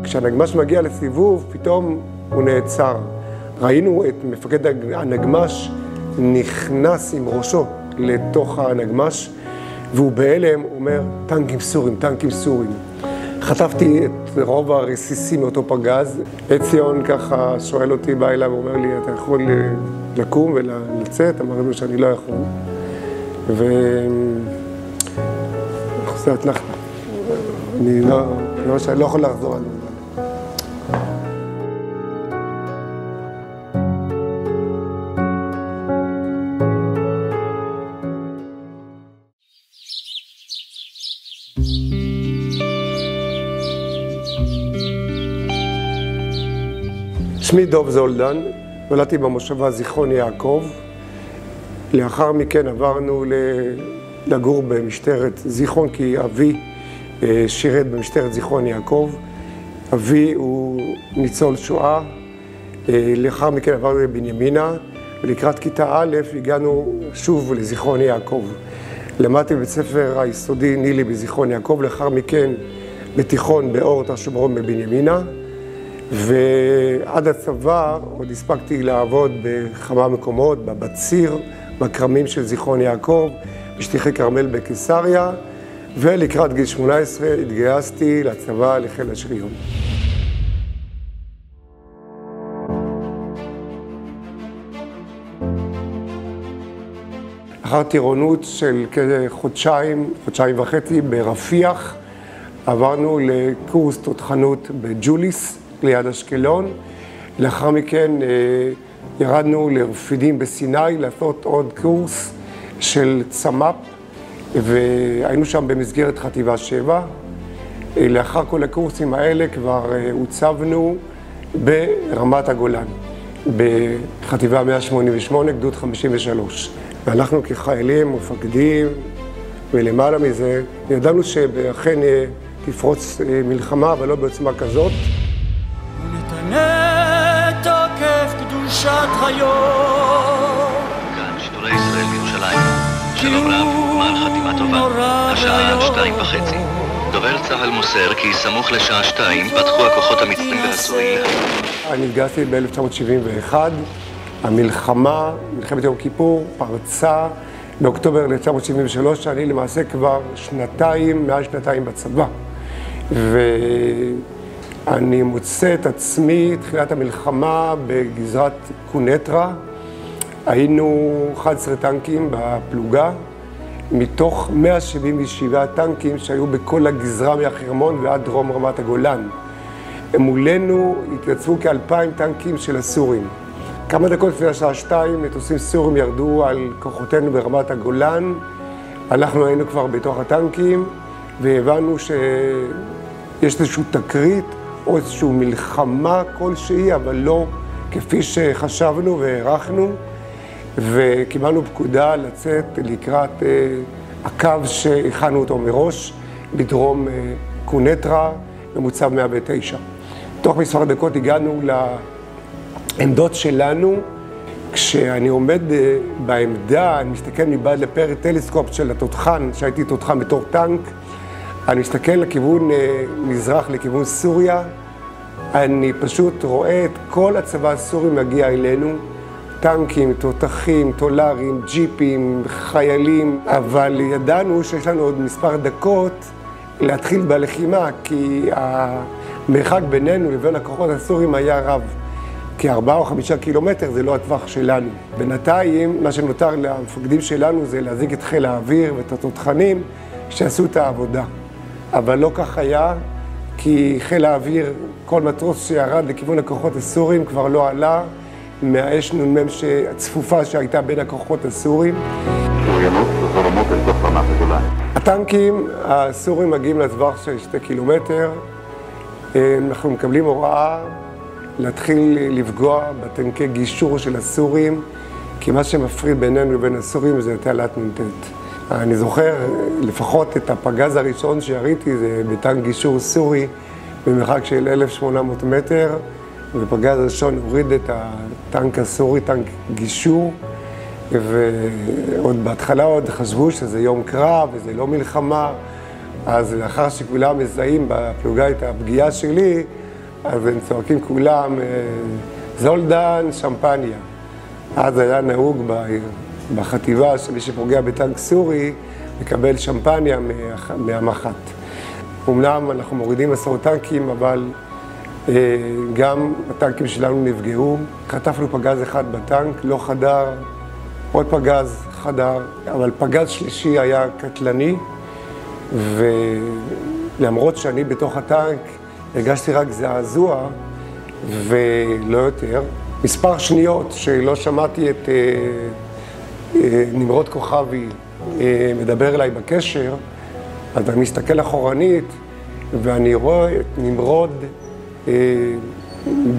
כשהנגמש מגיע לסיבוב, פתאום הוא נעצר. ראינו את מפקד הנגמש נכנס עם ראשו לתוך הנגמש, והוא בהלם אומר, טנקים סורים, טנקים סורים. חטפתי את רוב הרסיסים מאותו פגז. עציון ככה שואל אותי, בא אליו ואומר לי, אתה יכול לקום ולצאת? אמרתי לו שאני לא יכול. אני לא יכול לחזור עליו. שמי דוב זולדן, נולדתי במושבה זיכרון יעקב. לאחר מכן עברנו לגור במשטרת זיכרון, כי אבי שירת במשטרת זיכרון יעקב. אבי הוא ניצול שואה. לאחר מכן עברנו לבנימינה, ולקראת כיתה א' הגענו שוב לזיכרון יעקב. למדתי בבית ספר היסודי נילי בזיכרון יעקב, לאחר מכן בתיכון באור תשומרון בבנימינה. ועד הצבא עוד הספקתי לעבוד בכמה מקומות, בבציר, בכרמים של זיכרון יעקב, בשטיחי כרמל בקיסריה, ולקראת גיל 18 התגייסתי לצבא לחיל השריון. אחר טירונות של כחודשיים, חודשיים וחצי ברפיח, עברנו לקורס תותחנות בג'וליס, ליד אשקלון. לאחר מכן ירדנו לרפידים בסיני לעשות עוד קורס של צמ"פ, והיינו שם במסגרת חטיבה 7. לאחר כל הקורסים האלה כבר הוצבנו ברמת הגולן, בחטיבה 188, גדוד 53. ואנחנו כחיילים, מפקדים, ולמעלה מזה, ידענו שאכן תפרוץ מלחמה, אבל לא בעוצמה כזאת. ונתנה תוקף קדושת היום. כאן שידורי ישראל מירושלים. שלום רב, מעל חתימה טובה. השעה 2:30. דובר צה"ל מוסר כי סמוך לשעה 2 פתחו הכוחות המצרים והסוריים. אני התגייסתי ב-1971. המלחמה, מלחמת יום כיפור, פרצה באוקטובר 1973, שאני למעשה כבר מעל שנתיים בצבא. ואני מוצא את עצמי, תחילת המלחמה, בגזרת קונטרה. היינו 11 טנקים בפלוגה, מתוך 177 טנקים שהיו בכל הגזרה מהחרמון ועד דרום רמת הגולן. מולנו התייצבו כ2,000 טנקים של הסורים. כמה דקות לפני השעה 2, מטוסים סורים ירדו על כוחותינו ברמת הגולן. אנחנו היינו כבר בתוך הטנקים, והבנו שיש איזושהי תקרית או איזושהי מלחמה כלשהי, אבל לא כפי שחשבנו והערכנו, וקיבלנו פקודה לצאת לקראת הקו שהכנו אותו מראש, בדרום קונטרה, במוצב 109. תוך מספר דקות הגענו לעמדות שלנו. כשאני עומד בעמדה, אני מסתכל מבעד לפרט טלסקופ של התותחן, שהייתי תותחן בתור טנק, אני מסתכל לכיוון מזרח, לכיוון סוריה, אני פשוט רואה את כל הצבא הסורי מגיע אלינו, טנקים, תותחים, טולרים, ג'יפים, חיילים, אבל ידענו שיש לנו עוד מספר דקות להתחיל בלחימה, כי המרחק בינינו לבין הכוחות הסורים היה רב. כ4 או 5 קילומטר זה לא הטווח שלנו. בינתיים, מה שנותר למפקדים שלנו זה להזיג את חיל האוויר ואת התותחנים שעשו את העבודה. אבל לא כך היה, כי חיל האוויר, כל מטוס שירד לכיוון הכוחות הסורים כבר לא עלה מהאש נ"מ הצפופה שהייתה בין הכוחות הסורים. הטנקים הסורים מגיעים לטווח של 2 קילומטר. אנחנו מקבלים הוראה להתחיל לפגוע בטנקי גישור של הסורים, כי מה שמפריד בינינו לבין הסורים זה תעלת נ"ט. אני זוכר לפחות את הפגז הראשון שיריתי, זה בטנק גישור סורי במרחק של 1,800 מטר, ופגז הראשון הוריד את הטנק הסורי, טנק גישור, ועוד בהתחלה עוד חשבו שזה יום קרב וזה לא מלחמה, אז לאחר שכולם מזהים בפלוגה את הפגיעה שלי, אז הם צועקים כולם, זולדן, שמפניה. אז היה נהוג בחטיבה שמי שפוגע בטנק סורי, מקבל שמפניה מהמח"ט. אמנם אנחנו מורידים 10 טנקים, אבל גם הטנקים שלנו נפגעו. חטפנו פגז אחד בטנק, לא חדר, עוד פגז חדר, אבל פגז שלישי היה קטלני, ולמרות שאני בתוך הטנק, הרגשתי רק זעזוע ולא יותר. מספר שניות שלא שמעתי את נמרוד כוכבי מדבר אליי בקשר, אז אני מסתכל אחורנית ואני רואה את נמרוד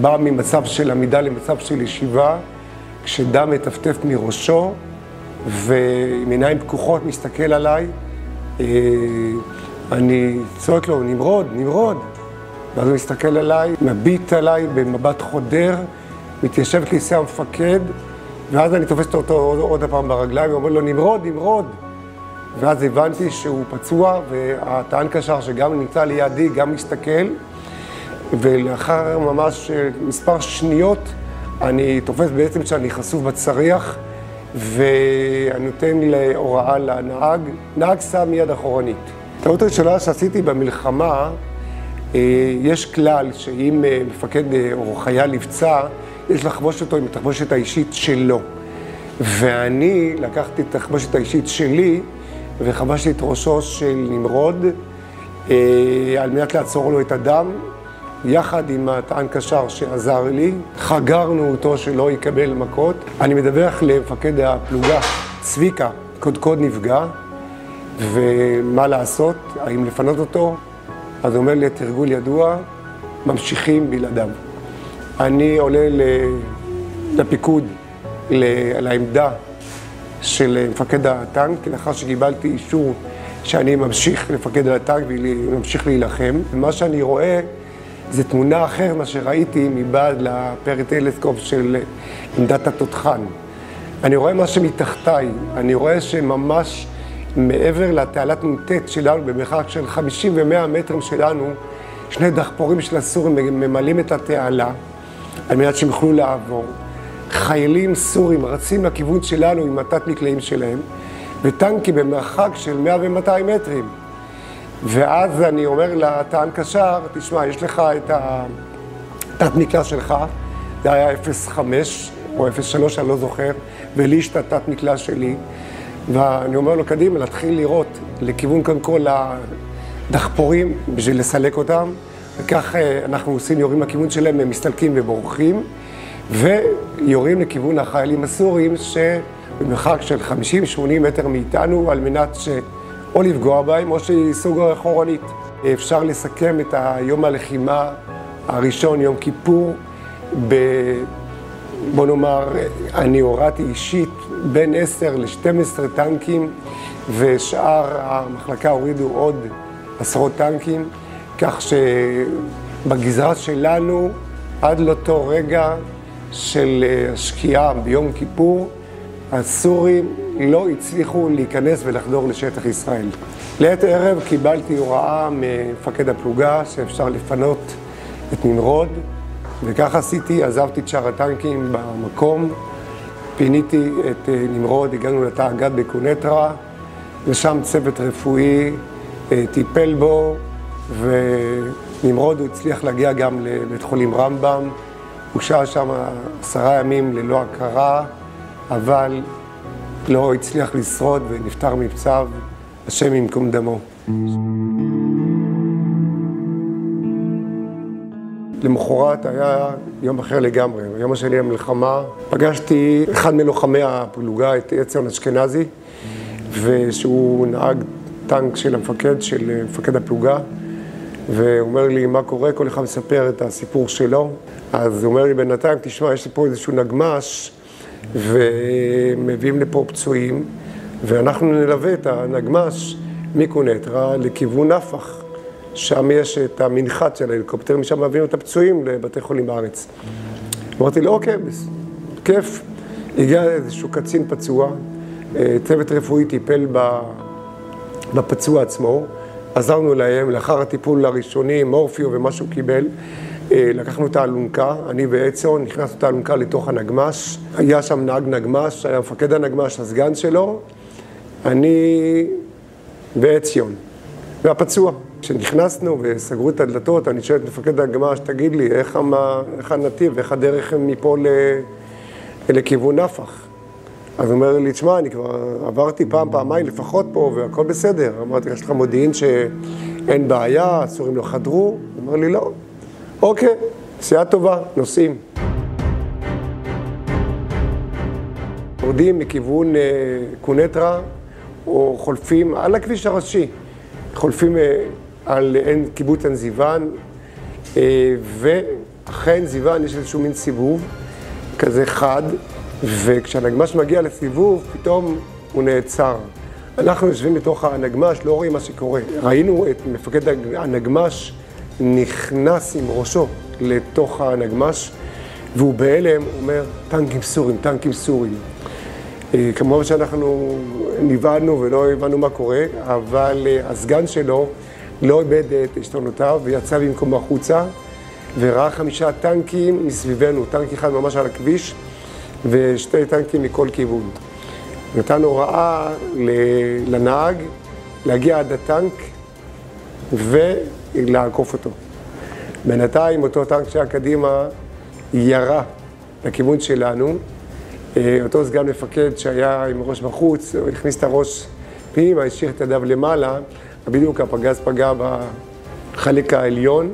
בא ממצב של עמידה למצב של ישיבה, כשדם מטפטף מראשו ועם עיניים פקוחות מסתכל עליי. אני צועק לו, נמרוד, נמרוד. ואז הוא מסתכל עליי, מביט עליי במבט חודר, מתיישב כיסא המפקד, ואז אני תופסת אותו עוד הפעם ברגליים, ואומר לו, נמרוד, נמרוד. ואז הבנתי שהוא פצוע, והטען קשר שגם נמצא לידי, גם מסתכל, ולאחר ממש מספר שניות, אני תופס בעצם שאני חשוף בצריח, ואני נותן להוראה לנהג, נהג שם מיד אחורנית. טעות הראשונה שעשיתי במלחמה, יש כלל שאם מפקד או חייל נפצע, יש לחבוש אותו עם התחבושת האישית שלו. ואני לקחתי את התחבושת האישית שלי וחבשתי את ראשו של נמרוד על מנת לעצור לו את הדם, יחד עם הטען קשר שעזר לי. חגרנו אותו שלא יקבל מכות. אני מדווח למפקד הפלוגה, צביקה, קודקוד נפגע, ומה לעשות, האם לפנות אותו? אז הוא אומר לי, תרגול ידוע, ממשיכים בלעדיו. אני עולה לפיקוד, לעמדה של מפקד הטנק, לאחר שקיבלתי אישור שאני ממשיך לפקד על הטנק וממשיך להילחם. ומה שאני רואה זה תמונה אחרת מה שראיתי מבעד לפריטלסקופ של עמדת התותחן. אני רואה מה שמתחתיי, אני רואה שממש מעבר לתעלת נ"ט שלנו, במרחק של 50 ו-100 מטרים שלנו, שני דחפורים של הסורים ממלאים את התעלה, על מנת שהם יוכלו לעבור. חיילים סורים רצים לכיוון שלנו עם התת-מקלעים שלהם, וטנקים במרחק של 100 ו-200 מטרים. ואז אני אומר לטען קשר, תשמע, יש לך את התת-מקלע שלך, זה היה 05 או 03, אני לא זוכר, ולי יש את התת-מקלע שלי, ואני אומר לו, קדימה, להתחיל לראות לכיוון קודם כל הדחפורים בשביל לסלק אותם, וכך אנחנו עושים, יורים לכיוון שלהם, הם מסתלקים ובורחים, ויורים לכיוון החיילים הסורים שבמרחק של 50-80 מטר מאיתנו, על מנת או לפגוע בהם או שיסוגו אחורנית. אפשר לסכם את היום הלחימה הראשון, יום כיפור, בוא נאמר, אני הורדתי אישית בין 10 ל-12 טנקים, ושאר המחלקה הורידו עוד 10 טנקים, כך שבגזרה שלנו, עד לאותו רגע של השקיעה ביום כיפור, הסורים לא הצליחו להיכנס ולחדור לשטח ישראל. לעת ערב קיבלתי הוראה ממפקד הפלוגה שאפשר לפנות את נמרוד, וכך עשיתי, עזבתי את שאר הטנקים במקום, פיניתי את נמרוד, הגענו לתא הגת בקונטרה, ושם צוות רפואי טיפל בו, ונמרוד הוא הצליח להגיע גם לבית חולים רמב"ם. הוא שהה שם 10 ימים ללא הכרה, אבל לא הצליח לשרוד ונפטר מפצעיו, השם ייקום דמו. למחרת היה יום אחר לגמרי, היום השני למלחמה. פגשתי אחד מלוחמי הפלוגה, את עציון אשכנזי, ושהוא נהג טנק של המפקד, של מפקד הפלוגה, והוא אומר לי, מה קורה? כל אחד מספר את הסיפור שלו. אז הוא אומר לי, בינתיים, תשמע, יש לי פה איזשהו נגמ"ש, ומביאים לפה פצועים, ואנחנו נלווה את הנגמ"ש מקונטרה לכיוון נפח. שם יש את המנחת של ההליקופטר, משם מביאים את הפצועים לבתי חולים בארץ. אמרתי לו, אוקיי, כיף. הגיע איזשהו קצין פצוע, צוות רפואי טיפל בפצוע עצמו, עזרנו להם לאחר הטיפול הראשוני, מורפיו ומה שהוא קיבל, לקחנו את האלונקה, אני ועציון, נכנסנו את האלונקה לתוך הנגמש. היה שם נהג נגמש, היה מפקד הנגמש, הסגן שלו, אני ועציון, והפצוע. כשנכנסנו וסגרו את הדלתות, אני שואל את מפקד הנגמש, תגיד לי, איך הנתיב, איך הדרך מפה לכיוון נפח? אז הוא אומר לי, תשמע, אני כבר עברתי פעמיים לפחות פה, והכל בסדר. אמרתי, יש לך מודיעין שאין בעיה, הסורים לא חדרו? הוא אומר לי, לא. אוקיי, נסיעה טובה, נוסעים. יורדים מכיוון קונטרה, או חולפים על הכביש הראשי. חולפים על קיבוץ עין זיוון, ואחרי זיוון יש איזשהו מין סיבוב, כזה חד, וכשהנגמש מגיע לסיבוב, פתאום הוא נעצר. אנחנו יושבים בתוך הנגמש, לא רואים מה שקורה. ראינו את מפקד הנגמש נכנס עם ראשו לתוך הנגמש, והוא בהלם אומר, טנקים סורים, טנקים סורים. כמובן שאנחנו נבעדנו ולא הבנו מה קורה, אבל הסגן שלו לא איבד את השתונותיו ויצא במקום החוצה, וראה 5 טנקים מסביבנו, טנק אחד ממש על הכביש, ושתי טנקים מכל כיוון. נתן הוראה לנהג להגיע עד הטנק ולעקוף אותו. בינתיים אותו טנק שהיה קדימה ירה לכיוון שלנו. אותו סגן מפקד שהיה עם ראש בחוץ, הוא הכניס את הראש פנימה, השאיר את ידיו למעלה, בדיוק הפגז פגע בחלק העליון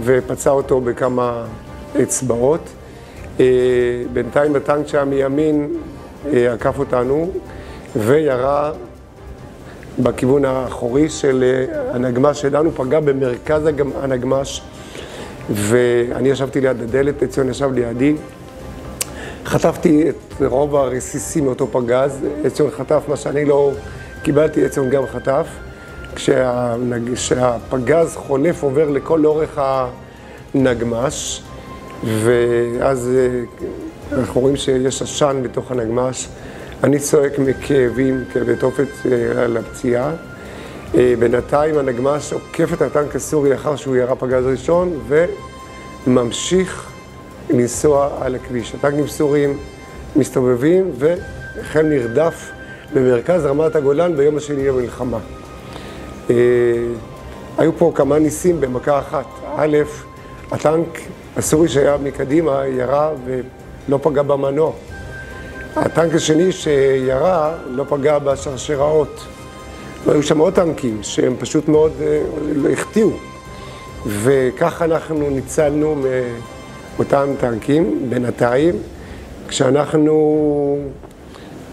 ופצע אותו בכמה אצבעות. בינתיים הטנק שהיה מימין עקף אותנו וירה בכיוון האחורי של הנגמש שלנו, פגע במרכז הנגמש, ואני ישבתי ליד הדלת, עציון ישב לידי. חטפתי את רוב הרסיסים מאותו פגז, עציון חטף מה שאני לא קיבלתי, עציון גם חטף. כשהפגז חולף עובר לכל אורך הנגמש, ואז אנחנו רואים שיש עשן בתוך הנגמש. אני צועק מכאבים, כאבי תופת על הפציעה. בינתיים הנגמש עוקף את הטנק הסורי לאחר שהוא ירה פגז ראשון, וממשיך לנסוע על הכביש. הטנקים סוריים מסתובבים והחל נרדף במרכז רמת הגולן ביום השני למלחמה. היו פה כמה ניסים במכה אחת. א', הטנק הסורי שהיה מקדימה ירה ולא פגע במנוע. הטנק השני שירה לא פגע בשרשראות. והיו שם עוד טנקים שהם פשוט מאוד החטיאו. וכך אנחנו ניצלנו מאותם טנקים בינתיים, כשאנחנו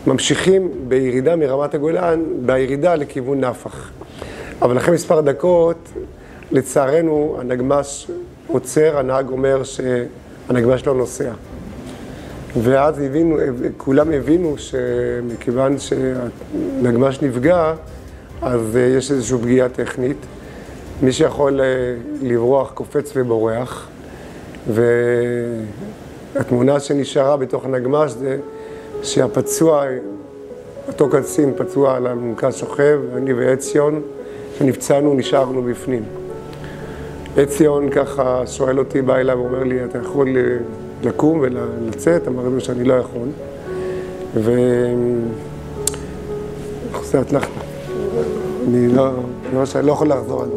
ממשיכים בירידה מרמת הגולן, בירידה לכיוון נפח. אבל אחרי מספר דקות, לצערנו, הנגמש עוצר, הנהג אומר שהנגמש לא נוסע. ואז כולם הבינו שמכיוון שהנגמש נפגע, אז יש איזושהי פגיעה טכנית. מי שיכול לברוח קופץ ובורח, והתמונה שנשארה בתוך הנגמש זה שהפצוע, אותו קצין פצוע על האלונקה שוכב, אני ועציון, שנפצענו, נשארנו בפנים. עציון ככה שואל אותי, בא אליו ואומר לי, אתה יכול לקום ולצאת? אמרתי לו שאני לא יכול. זה הצלחת. אני לא יכול לחזור על זה.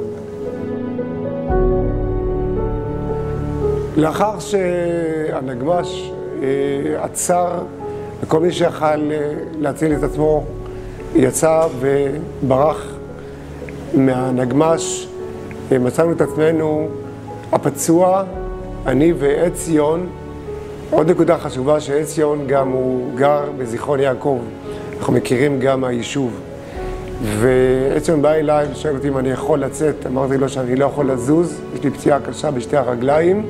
לאחר שהנגמש עצר, וכל מי שיכל להציל את עצמו יצא וברח מהנגמש, מצאנו את עצמנו הפצוע, אני ועציון. עוד נקודה חשובה שעציון גם הוא גר בזיכרון יעקב, אנחנו מכירים גם מהיישוב. ועציון בא אליי ושאל אותי אם אני יכול לצאת, אמרתי לו שאני לא יכול לזוז, יש לי פציעה קשה בשתי הרגליים.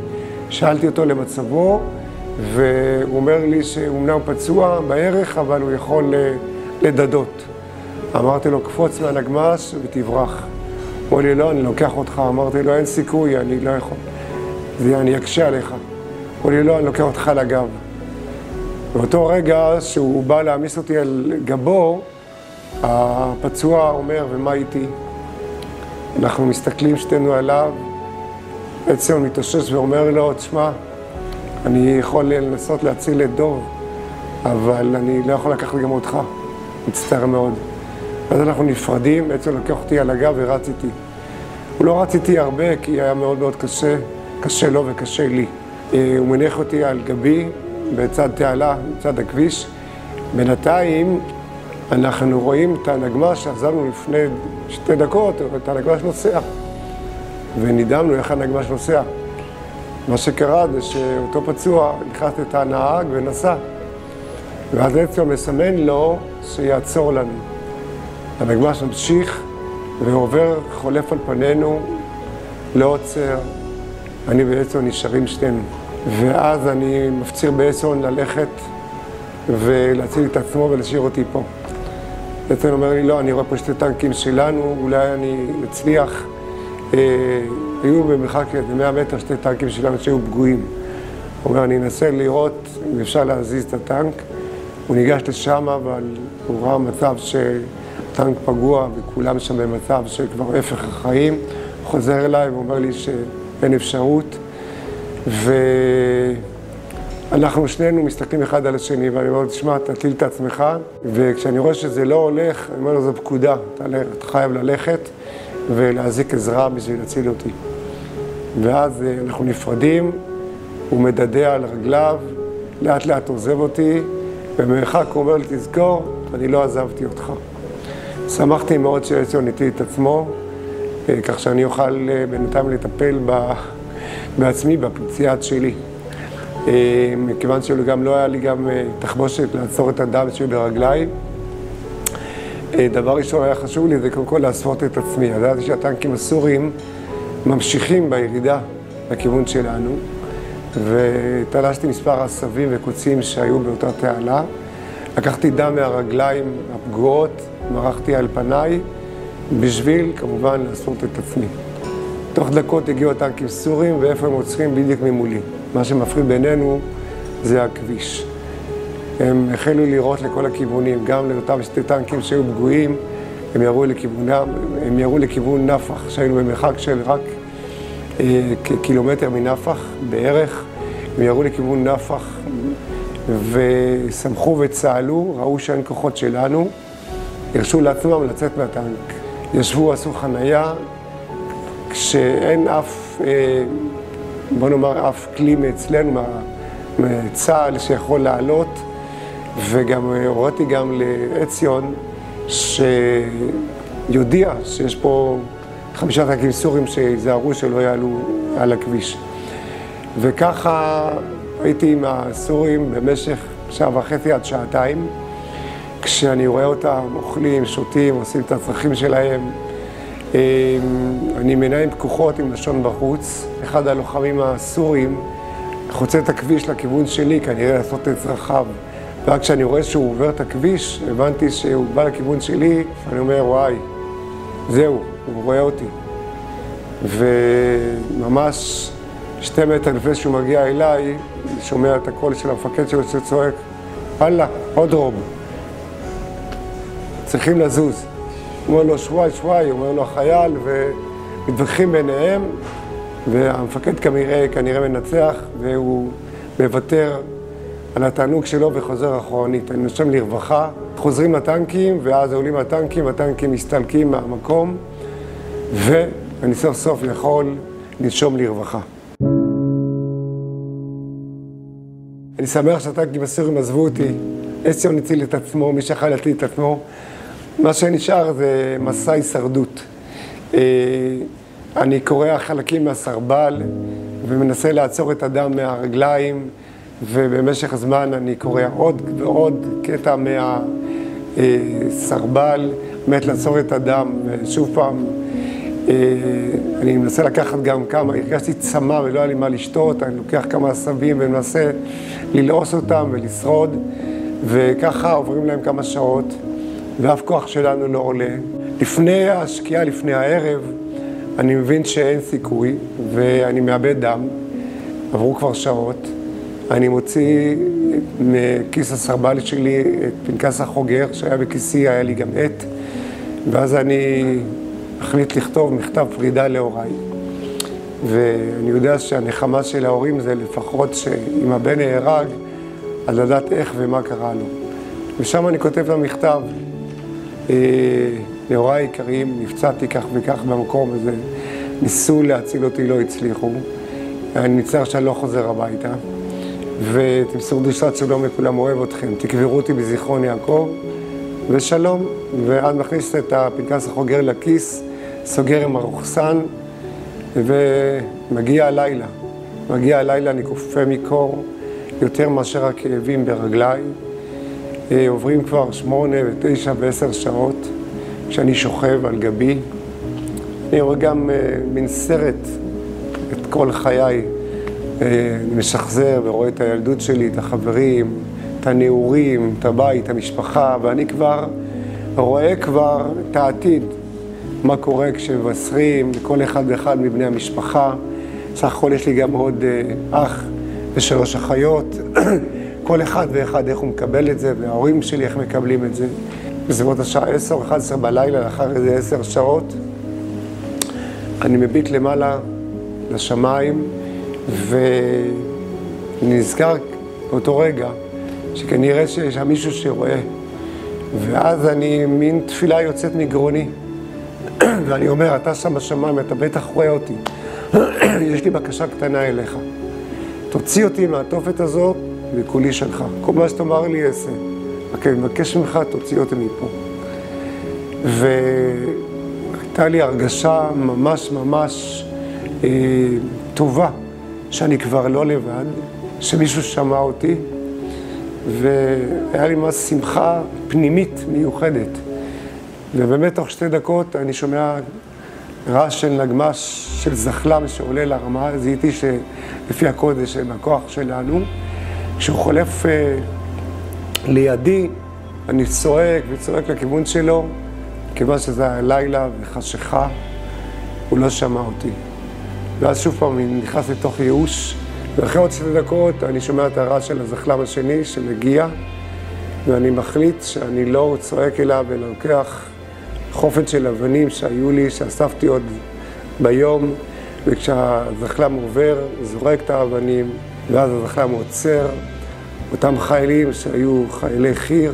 שאלתי אותו למצבו, והוא אומר לי שהוא אמנם פצוע בערך, אבל הוא יכול לדדות. אמרתי לו, קפוץ מהנגמש ותברח. הוא אמר לי, לא, אני לוקח אותך. אמרתי לו, אין סיכוי, אני לא יכול. אני אקשה עליך. הוא אמר לי, לא, אני לוקח אותך לגב. באותו רגע שהוא בא להעמיס אותי על גבו, הפצוע אומר, ומה איתי? אנחנו מסתכלים שתינו עליו, עציון מתאושש ואומר לו, תשמע, אני יכול לנסות להציל את דוב, אבל אני לא יכול לקחת גם אותך, מצטער מאוד. אז אנחנו נפרדים, עציון לקח אותי על הגב ורץ איתי. הוא לא רץ איתי הרבה כי היה מאוד מאוד קשה, קשה לו וקשה לי. הוא מניח אותי על גבי בצד תעלה, בצד הכביש. בינתיים אנחנו רואים את הנגמ"ש שעזבנו לפני 2 דקות, את הנגמ"ש נוסע. ונדהמנו איך הנגמ"ש נוסע. מה שקרה זה שאותו פצוע נכנס את הנהג ונסע. ואז עציון מסמן לו שיעצור לנו. הנגמ"ש ממשיך ועובר, חולף על פנינו, לא עוצר. אני ועציון נשארים שנינו. ואז אני מפציר בעציון ללכת ולהציל את עצמו ולהשאיר אותי פה. עציון אומר לי, לא, אני רואה פה 2 טנקים שלנו, אולי אני מצליח. היו במרחק 100 מטר 2 טנקים שלנו שהיו פגועים. הוא אומר, אני אנסה לראות אם אפשר להזיז את הטנק. הוא ניגש לשם, אבל הוא ראה מצב שהטנק פגוע וכולם שם במצב שכבר הפך החיים. הוא חוזר אליי ואומר לי שאין אפשרות. ואנחנו שנינו מסתכלים אחד על השני, ואני אומר, תשמע, תטיל את עצמך. וכשאני רואה שזה לא הולך, אני אומר לו, זו פקודה, אתה חייב ללכת ולהזיק עזרה בשביל להציל אותי. ואז אנחנו נפרדים, הוא מדדה על רגליו, לאט לאט עוזב אותי, ובמרחק הוא אומר לי, תזכור, אני לא עזבתי אותך. שמחתי מאוד שעציון איתי את עצמו, כך שאני אוכל בינתיים לטפל בעצמי, בפציעה שלי. מכיוון שגם לא היה לי גם תחבושת לעצור את הדם שלי ברגליי. דבר ראשון היה חשוב לי, זה קודם כל להסוות את עצמי. ידעתי שהטנקים הסוריים ממשיכים בירידה לכיוון שלנו, ותלשתי מספר עשבים וקוצים שהיו באותה תעלה. לקחתי דם מהרגליים הפגועות, מרחתי על פניי, בשביל כמובן לעשות את עצמי. תוך דקות הגיעו הטנקים סוריים, ואיפה הם עוצרים? בדיוק ממולי. מה שמפריד בינינו זה הכביש. הם החלו לירות לכל הכיוונים, גם לאותם 2 טנקים שהיו פגועים, הם ירו לכיוון נפח, שהיינו במרחק של רק קילומטר מנפח בערך. הם ירו לכיוון נפח ושמחו וצהלו, ראו שאין כוחות שלנו, הרשו לעצמם לצאת מהטנק. ישבו, עשו חנייה, כשאין אף, בוא נאמר, אף כלי מאצלנו, מצה"ל שיכול לעלות, וגם הוריתי גם לעציון שיודיע שיש פה 5 טנקים סוריים שיזהרו שלא יעלו על הכביש. וככה הייתי עם הסורים במשך 1.5 עד 2 שעות, כשאני רואה אותם אוכלים, שותים, עושים את הצרכים שלהם. אני עם עיניים פקוחות עם לשון בחוץ. אחד הלוחמים הסורים חוצה את הכביש לכיוון שלי, כנראה לעשות את צרכיו. ורק כשאני רואה שהוא עובר את הכביש, הבנתי שהוא בא לכיוון שלי, אני אומר, וואי, זהו, הוא רואה אותי. וממש 2 מטר לפני שהוא מגיע אליי, שומע את הקול של המפקד שלו שצועק, הלאה, עוד רוב. צריכים לזוז. הוא אומר לו, שוואי, הוא אומר לו החייל, ומתווכחים ביניהם, והמפקד כנראה מנצח, והוא מוותר על התענוג שלו וחוזר אחורנית. אני נושם לרווחה, חוזרים לטנקים, ואז עולים הטנקים מסתלקים מהמקום, ואני סוף סוף יכול לנשום לרווחה. אני שמח שהטנקים הסוריים עזבו אותי, עציון הציל את עצמו, מי שיכל להציל את עצמו. מה שנשאר זה מסע הישרדות. אני קורע חלקים מהסרבל ומנסה לעצור את הדם מהרגליים, ובמשך הזמן אני קורע עוד ועוד קטע מהסרבל, באמת לעצור את הדם, ושוב פעם אני מנסה לקחת גם כמה, הרגשתי צמא ולא היה לי מה לשתות, אני לוקח כמה עשבים ומנסה ללעוס אותם ולשרוד, וככה עוברים להם כמה שעות, ואף כוח שלנו לא עולה. לפני השקיעה, לפני הערב, אני מבין שאין סיכוי, ואני מאבד דם, עברו כבר שעות, אני מוציא מכיס הסרבל שלי את פנקס החוגר, שהיה בכיסי, היה לי גם עט, ואז אני החליט לכתוב מכתב פרידה להוריי. ואני יודע שהנחמה של ההורים זה לפחות שאם הבן נהרג, אז לדעת איך ומה קרה לו. ושם אני כותב למכתב, להוריי היקרים, נפצעתי כך וכך במקום הזה, ניסו להציל אותי, לא הצליחו. אני מצטער שאני לא חוזר הביתה, ותמסור דרישת שלום לכולם, אוהב אתכם, תקברו אותי בזיכרון יעקב, ושלום. ואז מכניס את הפנקס החוגר לכיס, סוגר עם הרוחסן, ומגיע הלילה. מגיע הלילה, אני קופא מקור, יותר מאשר הכאבים ברגליי. עוברים כבר 8 ו9 ו10 שעות, כשאני שוכב על גבי. אני רואה גם מין סרט, את כל חיי. אני משחזר ורואה את הילדות שלי, את החברים, את הנעורים, את הבית, את המשפחה, ואני כבר רואה את העתיד, מה קורה כשמבשרים לכל אחד ואחד מבני המשפחה. סך הכל יש לי גם עוד אח ו3 אחיות, כל אחד ואחד איך הוא מקבל את זה, וההורים שלי איך מקבלים את זה. בסביבות השעה 10 או 11 בלילה, לאחר איזה 10 שעות, אני מביט למעלה לשמיים, ואני נזכר באותו רגע שכנראה שיש שם מישהו שרואה, ואז מין תפילה יוצאת מגרוני, ואני אומר, אתה שם בשמיים, אתה בטח רואה אותי. יש לי בקשה קטנה אליך. תוציא אותי מהתופת הזאת וכולי שלך. כל מה שתאמר לי אעשה. רק אני מבקש ממך, תוציא אותי מפה. והייתה לי הרגשה ממש טובה, שאני כבר לא לבד, שמישהו שמע אותי, והיה לי ממש שמחה פנימית מיוחדת. ובאמת תוך 2 דקות אני שומע רעש של נגמ"ש, של זחל"ם שעולה לרמה, זיהיתי שלפי הקודש, בכוח שלנו, כשהוא חולף לידי, אני צועק וצועק לכיוון שלו, כיוון שזה היה לילה וחשיכה, הוא לא שמע אותי. ואז שוב פעם אני נכנס לתוך ייאוש, ואחרי עוד 2 דקות אני שומע את הרעש של הזחל"ם השני שמגיע, ואני מחליט שאני לא צועק אליו אלא לוקח חופת של אבנים שהיו לי, שאספתי עוד ביום, וכשהזחל"ם עובר, זורק את האבנים, ואז הזחל"ם עוצר. אותם חיילים שהיו חיילי חי"ר,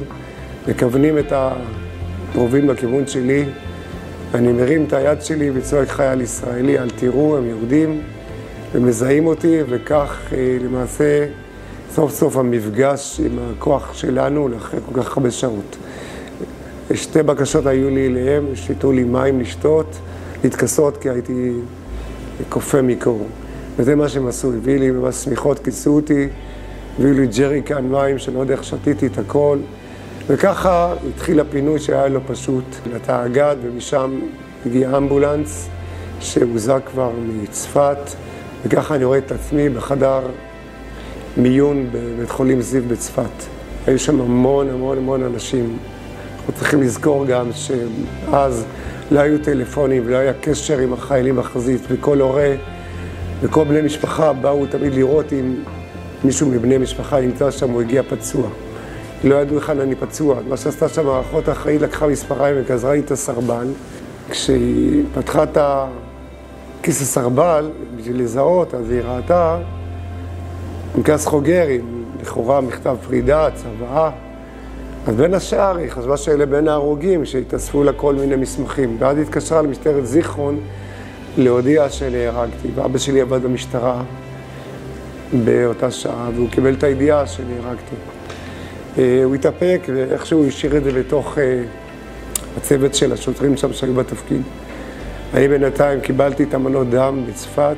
מכוונים את הרובים לכיוון שלי. אני מרים את היד שלי וצועק חייל ישראלי, אל תראו, הם יורדים ומזהים אותי, וכך למעשה סוף סוף המפגש עם הכוח שלנו לאחרי כל כך הרבה שעות. 2 בקשות היו לי אליהם, שתיתנו לי מים לשתות, להתכסות, כי הייתי קופא מקור. וזה מה שהם עשו, הביאו לי ממש שמיכות, כיסו אותי, הביאו לי ג'ריקן מים, שלא יודע איך שתיתי את הכל. וככה התחיל הפינוי שהיה לו פשוט לתא הגד, ומשם הגיע אמבולנס שהוזק כבר מצפת, וככה אני רואה את עצמי בחדר מיון בבית חולים זיו בצפת. היו שם המון אנשים. אנחנו צריכים לזכור גם שאז לא היו טלפונים ולא היה קשר עם החיילים בחזית, וכל הורה וכל בני משפחה באו תמיד לראות אם מישהו מבני משפחה נמצא שם או הגיע פצוע. לא ידעו איך אני פצוע. מה שעשתה שם האחות האחראית לקחה מספריים וגזרה לי את הסרבל. כשהיא פתחה את כיס הסרבל בשביל לזהות, אז היא ראתה פנקס חוגר עם לכאורה מכתב פרידה, צוואה. אז בין השאר היא חשבה שאלה בין ההרוגים שהתאספו לה כל מיני מסמכים. ואז היא התקשרה למשטרת זיכרון להודיע שנהרגתי. ואבא שלי עבד במשטרה באותה שעה, והוא קיבל את הידיעה שנהרגתי. הוא התאפק ואיכשהו השאיר את זה בתוך הצוות של השוטרים שם שהיו בתפקיד. אני בינתיים קיבלתי את המנות דם בצפת.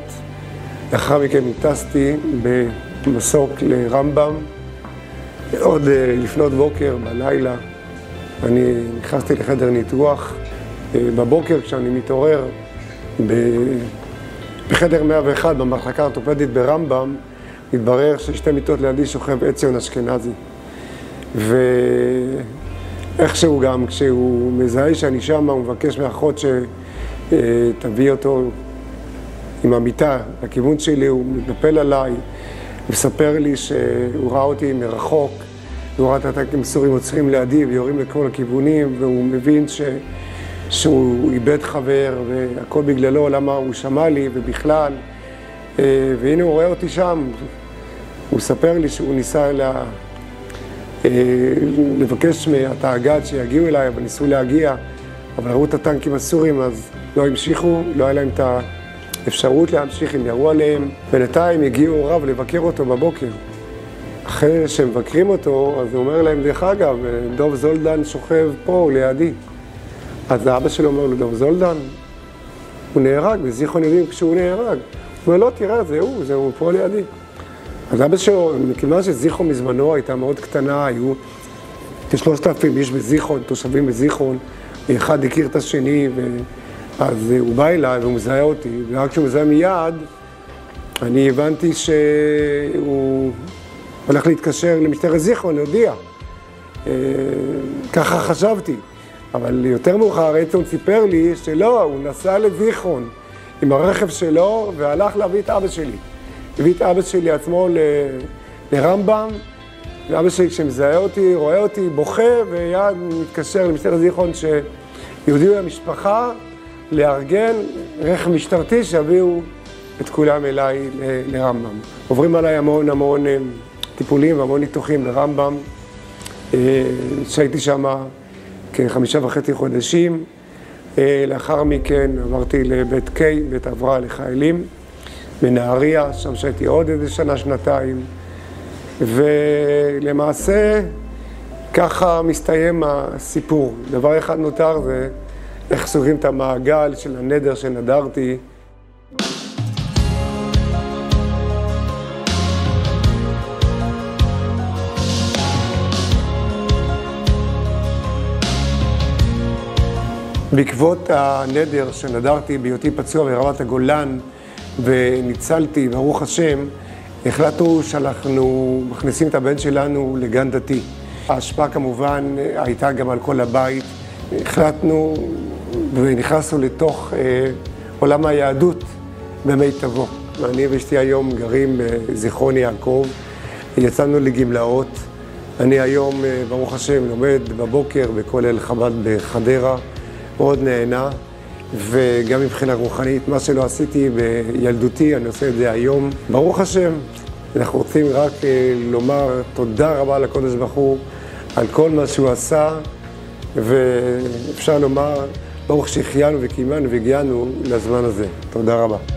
לאחר מכן טסתי במסוק לרמב"ם. עוד לפנות בוקר, בלילה, אני נכנסתי לחדר ניתוח. בבוקר כשאני מתעורר בחדר 101 במחלקה האורתופדית ברמב"ם, מתברר ש2 מיטות לידי שוכב עציון אשכנזי. ואיכשהו גם כשהוא מזהה שאני שם, הוא מבקש מאחות שתביא אותו עם המיטה לכיוון שלי, הוא מתנפל עליי, מספר לי שהוא ראה אותי מרחוק, והוא ראה את הטנקים הסורים עוצרים לידי ויורים לכל הכיוונים, והוא מבין שהוא איבד חבר והכל בגללו, למה הוא שמע לי, ובכלל והנה הוא רואה אותי שם, הוא ספר לי שהוא ניסה לבקש מהתאג"ד שיגיעו אליי, אבל ניסו להגיע, אבל ראו את הטנקים הסורים, אז לא המשיכו, לא היה להם את האפשרות להמשיך, הם ירו עליהם. בינתיים הגיעו הוריו לבקר אותו בבוקר. אחרי שהם מבקרים אותו, אז הוא אומר להם, דרך אגב, דוב זולדן שוכב פה לידי. אז האבא שלו אומר לו, דוב זולדן, הוא נהרג, בזיכרון יודעים כשהוא נהרג. הוא אומר, לא, תראה, זהו פה לידי. אז אבא שלו, מכיוון שזיכרון מזמנו הייתה מאוד קטנה, היו כ3,000 איש בזיכרון, תושבים בזיכרון, ואחד הכיר את השני, אז הוא בא אליי והוא מזהה אותי, ורק כשהוא מזהה מיד, אני הבנתי שהוא הולך להתקשר למשטרת זיכרון, להודיע. ככה חשבתי. אבל יותר מאוחר, אייטון סיפר לי שלא, הוא נסע לזיכרון עם הרכב שלו והלך להביא את אבא שלי. הביא את אבא שלי עצמו לרמב"ם, ואבא שלי כשמזהה אותי, רואה אותי, בוכה, ויד מתקשר למשטרת זיכרון שיהודיעו למשפחה לארגן רכב משטרתי שהביאו את כולם אליי לרמב"ם. עוברים עליי המון טיפולים והמון ניתוחים לרמב"ם, שהייתי שם כ5.5 חודשים. לאחר מכן עברתי לבית קיי, בית הבראה לחיילים, בנהריה, שם שהייתי עוד איזה שנה-שנתיים. ולמעשה ככה מסתיים הסיפור. דבר אחד נותר זה איך סוגרים את המעגל של הנדר שנדרתי. בעקבות הנדר שנדרתי בהיותי פצוע ברמת הגולן וניצלתי, ברוך השם, החלטנו שאנחנו מכניסים את הבן שלנו לגן דתי. ההשפעה כמובן הייתה גם על כל הבית. החלטנו ונכנסנו לתוך עולם היהדות במיטבו. אני ואשתי היום גרים בזיכרון יעקב, יצאנו לגמלאות. אני היום, ברוך השם, לומד בבוקר בכולל חב"ד בחדרה, מאוד נהנה, וגם מבחינה רוחנית, מה שלא עשיתי בילדותי, אני עושה את זה היום. ברוך השם, אנחנו רוצים רק לומר תודה רבה לקדוש ברוך הוא על כל מה שהוא עשה, ואפשר לומר ברוך שהחיינו וקיימנו והגיענו לזמן הזה. תודה רבה.